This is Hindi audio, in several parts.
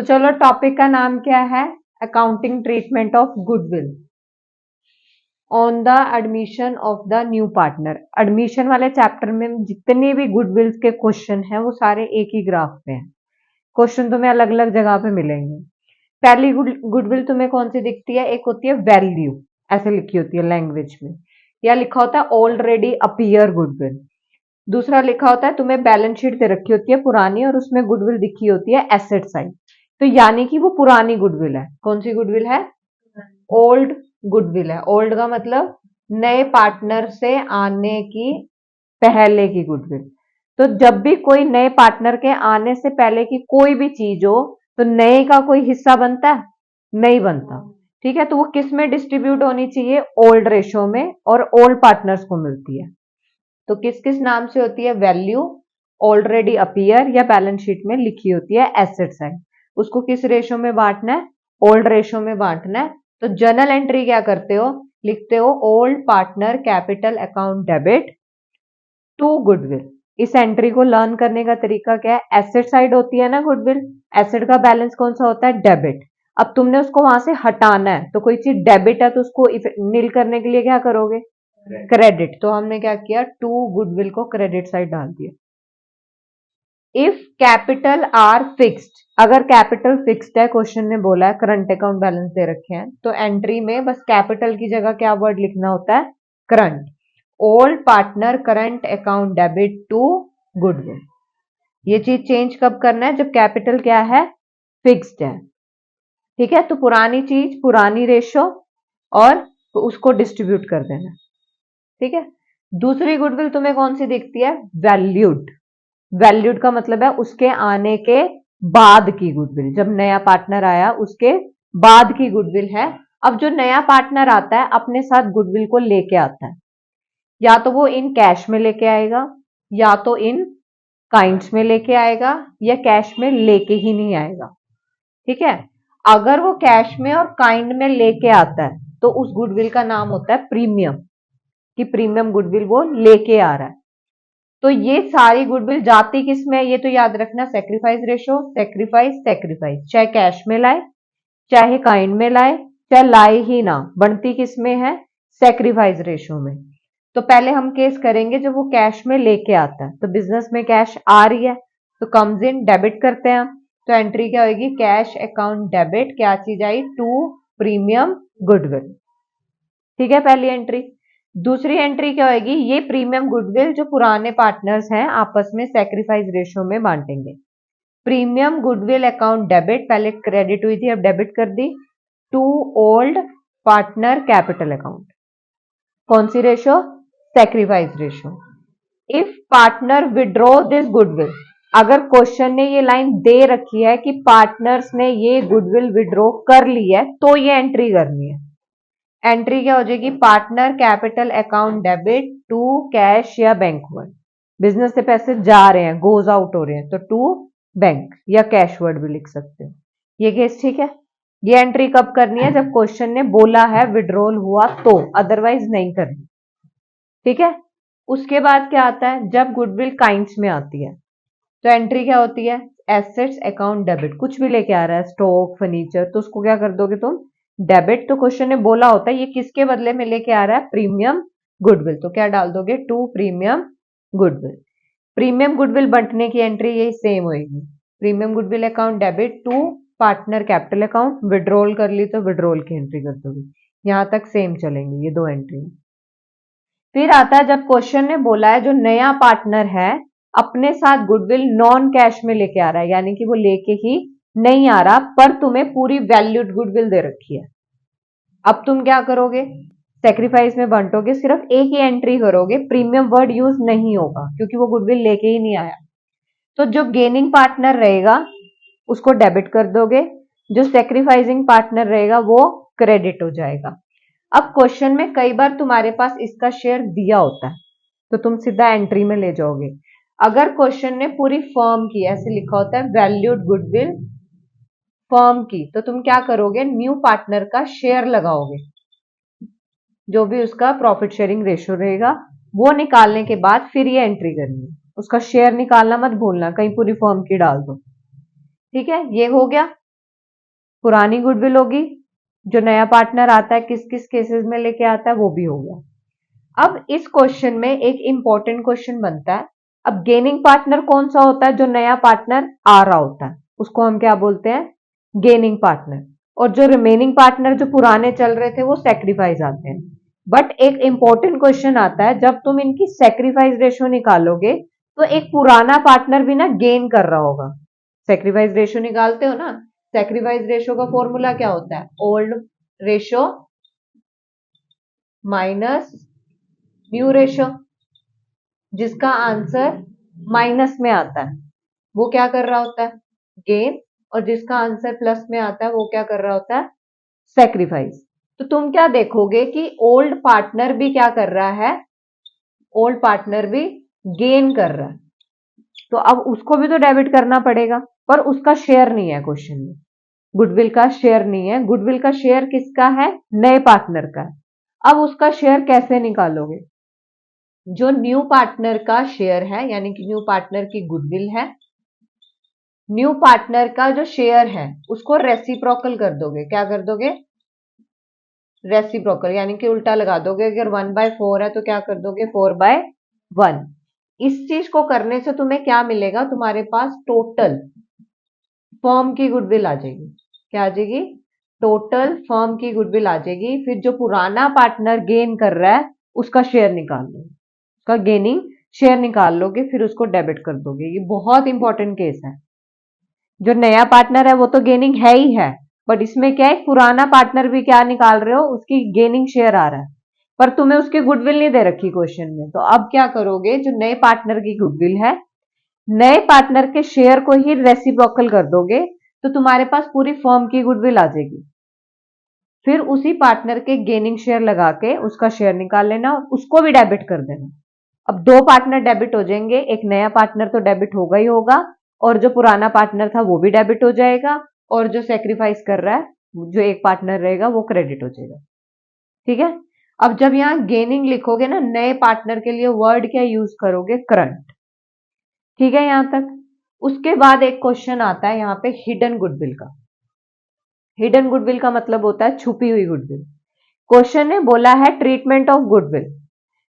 चलो टॉपिक का नाम क्या है? Accounting treatment of goodwill on the admission of the new partner. Admission वाले चैप्टर में जितने भी गुडविल के क्वेश्चन हैं वो सारे एक ही ग्राफ पे हैं। क्वेश्चन तुम्हें अलग अलग जगह पे मिलेंगे। पहली गुडविल तुम्हें कौन सी दिखती है? एक होती है वैल्यू, ऐसे लिखी होती है लैंग्वेज में, या लिखा होता है ऑलरेडी अपीयर गुडविल। दूसरा लिखा होता है, तुम्हें बैलेंस शीट दे रखी होती है पुरानी और उसमें गुडविल दिखी होती है एसेट साइड, तो यानी कि वो पुरानी गुडविल है। कौन सी गुडविल है? ओल्ड गुडविल है। ओल्ड का मतलब नए पार्टनर से आने की पहले की गुडविल। तो जब भी कोई नए पार्टनर के आने से पहले की कोई भी चीज हो तो नए का कोई हिस्सा बनता है? नहीं बनता। ठीक है, तो वो किस में डिस्ट्रीब्यूट होनी चाहिए? ओल्ड रेशो में, और ओल्ड पार्टनर्स को मिलती है। तो किस किस नाम से होती है? वैल्यू, ऑलरेडी अपीयर, या बैलेंस शीट में लिखी होती है एसेट साइड। उसको किस रेशो में बांटना है? ओल्ड रेशो में बांटना है। तो जर्नल एंट्री क्या करते हो? लिखते हो old partner capital account debit to goodwill. इस एंट्री को लर्न करने का तरीका क्या है? एसेट साइड होती है ना गुडविल, एसेट का बैलेंस कौन सा होता है? डेबिट। अब तुमने उसको वहां से हटाना है, तो कोई चीज डेबिट है तो उसको नील करने के लिए क्या करोगे? क्रेडिट। तो हमने क्या किया? टू गुडविल को क्रेडिट साइड डाल दिया। इफ कैपिटल आर फिक्स्ड, अगर कैपिटल फिक्स्ड है, क्वेश्चन ने बोला है करंट अकाउंट बैलेंस दे रखे हैं, तो एंट्री में बस कैपिटल की जगह क्या वर्ड लिखना होता है? Current. Old partner current account debit to goodwill. ये चीज चेंज कब करना है? जब कैपिटल क्या है? फिक्स्ड है। ठीक है, तो पुरानी चीज पुरानी रेशो और तो उसको डिस्ट्रीब्यूट कर देना। ठीक है, दूसरी गुडविल तुम्हें कौन सी दिखती है? वैल्यूड। वैल्यूड का मतलब है उसके आने के बाद की गुडविल। जब नया पार्टनर आया उसके बाद की गुडविल है। अब जो नया पार्टनर आता है अपने साथ गुडविल को लेके आता है, या तो वो इन कैश में लेके आएगा, या तो इन काइंड्स में लेके आएगा, या कैश में लेके ही नहीं आएगा। ठीक है, अगर वो कैश में और काइंड में लेके आता है तो उस गुडविल का नाम होता है प्रीमियम, कि प्रीमियम गुडविल वो लेके आ रहा है। तो ये सारी गुडविल जाती किस में है? ये तो याद रखना, सेक्रीफाइस रेशो, सेक्रीफाइस सेक्रीफाइस। चाहे कैश में लाए, चाहे काइंड में लाए, चाहे लाए ही ना, बढ़ती किस में है? सेक्रीफाइस रेशो में। तो पहले हम केस करेंगे जब वो कैश में लेके आता है। तो बिजनेस में कैश आ रही है तो कम्स इन, डेबिट करते हैं। तो एंट्री क्या होगी? कैश अकाउंट डेबिट, क्या चीज आई? To premium goodwill. ठीक है, पहली एंट्री। दूसरी एंट्री क्या होगी? ये प्रीमियम गुडविल जो पुराने पार्टनर्स हैं आपस में सेक्रीफाइस रेशो में बांटेंगे। प्रीमियम गुडविल अकाउंट डेबिट, पहले क्रेडिट हुई थी अब डेबिट कर दी, to old partner capital account. कौन सी ratio? Sacrifice ratio. If partner withdraw this goodwill, अगर क्वेश्चन ने ये लाइन दे रखी है कि पार्टनर्स ने ये गुडविल विड्रॉ कर ली है, तो ये एंट्री करनी है। एंट्री क्या हो जाएगी? Partner capital account debit to cash या बैंक वर्ड। बिजनेस से पैसे जा रहे हैं, गोज आउट हो रहे हैं, तो टू बैंक या कैश वर्ड भी लिख सकते हो। ये केस ठीक है। ये एंट्री कब करनी है? जब क्वेश्चन ने बोला है विड्रॉल हुआ तो, अदरवाइज नहीं करनी। ठीक है, उसके बाद क्या आता है? जब गुडविल काइंड्स में आती है तो एंट्री क्या होती है? Assets account debit. कुछ भी लेके आ रहा है, स्टॉक, फर्नीचर, तो उसको क्या कर दोगे तुम? डेबिट। तो क्वेश्चन ने बोला होता है ये किसके बदले में लेके आ रहा है? Premium goodwill. तो क्या डाल दोगे? To premium goodwill. Premium goodwill बंटने की एंट्री यही सेम होगी। Premium goodwill account debit to partner capital account, withdrawal कर ली तो विड्रॉल की एंट्री कर दोगे। यहां तक सेम चलेंगे ये दो एंट्री। फिर आता है जब क्वेश्चन ने बोला है जो नया पार्टनर है अपने साथ गुडविल नॉन कैश में लेके आ रहा है, यानी कि वो लेके ही नहीं आ रहा, पर तुम्हें पूरी वैल्यूड गुडविल दे रखी है। अब तुम क्या करोगे? सेक्रीफाइस में बंटोगे, सिर्फ एक ही एंट्री करोगे, प्रीमियम वर्ड यूज नहीं होगा क्योंकि वो गुडविल लेके ही नहीं आया। तो जो गेनिंग पार्टनर रहेगा उसको डेबिट कर दोगे, जो सेक्रीफाइसिंग पार्टनर रहेगा वो क्रेडिट हो जाएगा। अब क्वेश्चन में कई बार तुम्हारे पास इसका शेयर दिया होता है तो तुम सीधा एंट्री में ले जाओगे। अगर क्वेश्चन ने पूरी फर्म की, ऐसे लिखा होता है वैल्यूड गुडविल फर्म की, तो तुम क्या करोगे? न्यू पार्टनर का शेयर लगाओगे, जो भी उसका प्रॉफिट शेयरिंग रेशियो रहेगा वो निकालने के बाद फिर ये एंट्री करनी है। उसका शेयर निकालना मत भूलना, कहीं पूरी फर्म की डाल दो। ठीक है, ये हो गया। पुरानी गुडविल होगी, जो नया पार्टनर आता है किस किस केसेस में लेके आता है वो भी हो गया। अब इस क्वेश्चन में एक इंपॉर्टेंट क्वेश्चन बनता है, अब गेनिंग पार्टनर कौन सा होता है? जो नया पार्टनर आ रहा होता है उसको हम क्या बोलते हैं? Gaining partner. और जो रिमेनिंग पार्टनर जो पुराने चल रहे थे वो सेक्रीफाइस आते हैं। बट एक इंपॉर्टेंट क्वेश्चन आता है, जब तुम इनकी सेक्रीफाइस रेशियो निकालोगे तो एक पुराना पार्टनर भी ना गेन कर रहा होगा। सेक्रीफाइस रेशियो निकालते हो ना, सेक्रीफाइस रेशियो का फॉर्मूला क्या होता है? Old ratio minus new ratio, जिसका आंसर माइनस में आता है वो क्या कर रहा होता है? गेन। और जिसका आंसर प्लस में आता है वो क्या कर रहा होता है? सेक्रीफाइस। तो तुम क्या देखोगे कि ओल्ड पार्टनर भी क्या कर रहा है? ओल्ड पार्टनर भी गेन कर रहा है, तो अब उसको भी तो डेबिट करना पड़ेगा, पर उसका शेयर नहीं है क्वेश्चन में। गुडविल का शेयर नहीं है। गुडविल का शेयर किसका है? नए पार्टनर का है। अब उसका शेयर कैसे निकालोगे? जो न्यू पार्टनर का शेयर है, यानी कि न्यू पार्टनर की गुडविल है, न्यू पार्टनर का जो शेयर है उसको रेसिप्रोकल कर दोगे। क्या कर दोगे? रेसिप्रोकल, यानी कि उल्टा लगा दोगे। अगर 1/4 है तो क्या कर दोगे? 4/1। इस चीज को करने से तुम्हें क्या मिलेगा? तुम्हारे पास टोटल फर्म की गुडविल आ जाएगी। क्या आ जाएगी? टोटल फर्म की गुडविल आ जाएगी। फिर जो पुराना पार्टनर गेन कर रहा है उसका शेयर निकाल लो, उसका गेनिंग शेयर निकाल लोगे, फिर उसको डेबिट कर दोगे। ये बहुत इंपॉर्टेंट केस है। जो नया पार्टनर है वो तो गेनिंग है ही है, बट इसमें क्या है, पुराना पार्टनर भी क्या निकाल रहे हो? उसकी गेनिंग शेयर आ रहा है, पर तुम्हें उसकी गुडविल नहीं दे रखी क्वेश्चन में। तो अब क्या करोगे? जो नए पार्टनर की गुडविल है, नए पार्टनर के शेयर को ही रेसिप्रोकल कर दोगे, तो तुम्हारे पास पूरी फर्म की गुडविल आ जाएगी। फिर उसी पार्टनर के गेनिंग शेयर लगा के उसका शेयर निकाल लेना और उसको भी डेबिट कर देना। अब दो पार्टनर डेबिट हो जाएंगे, एक नया पार्टनर तो डेबिट होगा ही होगा, और जो पुराना पार्टनर था वो भी डेबिट हो जाएगा, और जो सेक्रीफाइस कर रहा है, जो एक पार्टनर रहेगा, वो क्रेडिट हो जाएगा। ठीक है। अब जब यहां गेनिंग लिखोगे ना, नए पार्टनर के लिए वर्ड क्या यूज करोगे? करंट। ठीक है यहां तक। उसके बाद एक क्वेश्चन आता है यहां पे हिडन गुडविल का। हिडन गुडविल का मतलब होता है छुपी हुई गुडविल। क्वेश्चन ने बोला है ट्रीटमेंट ऑफ गुडविल।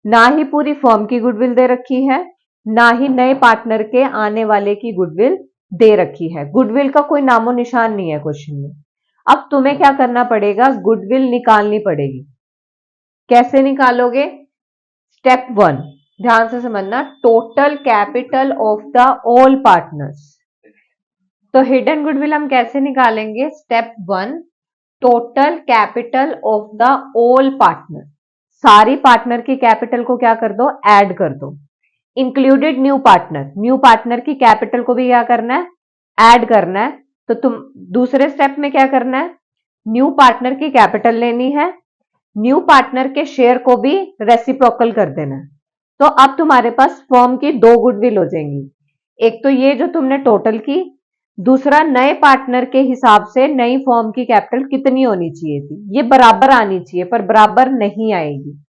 ना ही पूरी फर्म की गुडविल दे रखी है, ना ही नए पार्टनर के आने वाले की गुडविल दे रखी है। गुडविल का कोई नामो निशान नहीं है क्वेश्चन में। अब तुम्हें क्या करना पड़ेगा? गुडविल निकालनी पड़ेगी। कैसे निकालोगे? स्टेप 1 ध्यान से समझना, total capital of the all partners. तो हिडन गुडविल हम कैसे निकालेंगे? Step 1 total capital of the all partner. सारी पार्टनर की कैपिटल को क्या कर दो? ऐड कर दो। Included new partner, new partner की कैपिटल को भी क्या करना है? ऐड करना है। तो तुम दूसरे स्टेप में क्या करना है? न्यू पार्टनर की कैपिटल लेनी है, न्यू पार्टनर के शेयर को भी रेसिप्रोकल कर देना है। तो अब तुम्हारे पास फर्म की दो गुडविल हो जाएंगी। एक तो ये जो तुमने टोटल की, दूसरा नए पार्टनर के हिसाब से नई फर्म की कैपिटल कितनी होनी चाहिए थी, ये बराबर आनी चाहिए, पर बराबर नहीं आएगी।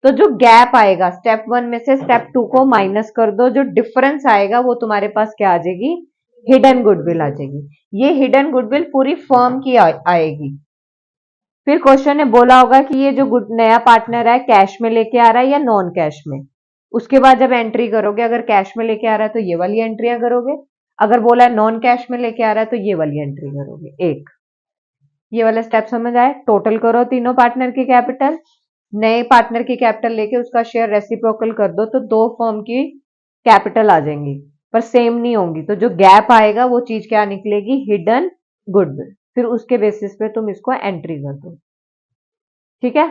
तो जो गैप आएगा, स्टेप 1 में से स्टेप 2 को माइनस कर दो, जो डिफरेंस आएगा वो तुम्हारे पास क्या आ जाएगी? हिडन गुडविल आ जाएगी। ये हिडन गुडविल पूरी फर्म की आएगी। फिर क्वेश्चन ने बोला होगा कि ये जो नया पार्टनर है कैश में लेके आ रहा है या नॉन कैश में। उसके बाद जब एंट्री करोगे, अगर कैश में लेके आ रहा है तो ये वाली एंट्रियां करोगे, अगर बोला है नॉन कैश में लेके आ रहा है तो ये वाली एंट्री करोगे। एक ये वाला स्टेप समझ आए? टोटल करो तीनों पार्टनर की कैपिटल, नए पार्टनर की कैपिटल लेके उसका शेयर रेसिप्रोकल कर दो, तो दो फर्म की कैपिटल आ जाएंगी, पर सेम नहीं होंगी। तो जो गैप आएगा वो चीज क्या निकलेगी? Hidden goodwill. फिर उसके बेसिस पे तुम इसको एंट्री कर दो। ठीक है।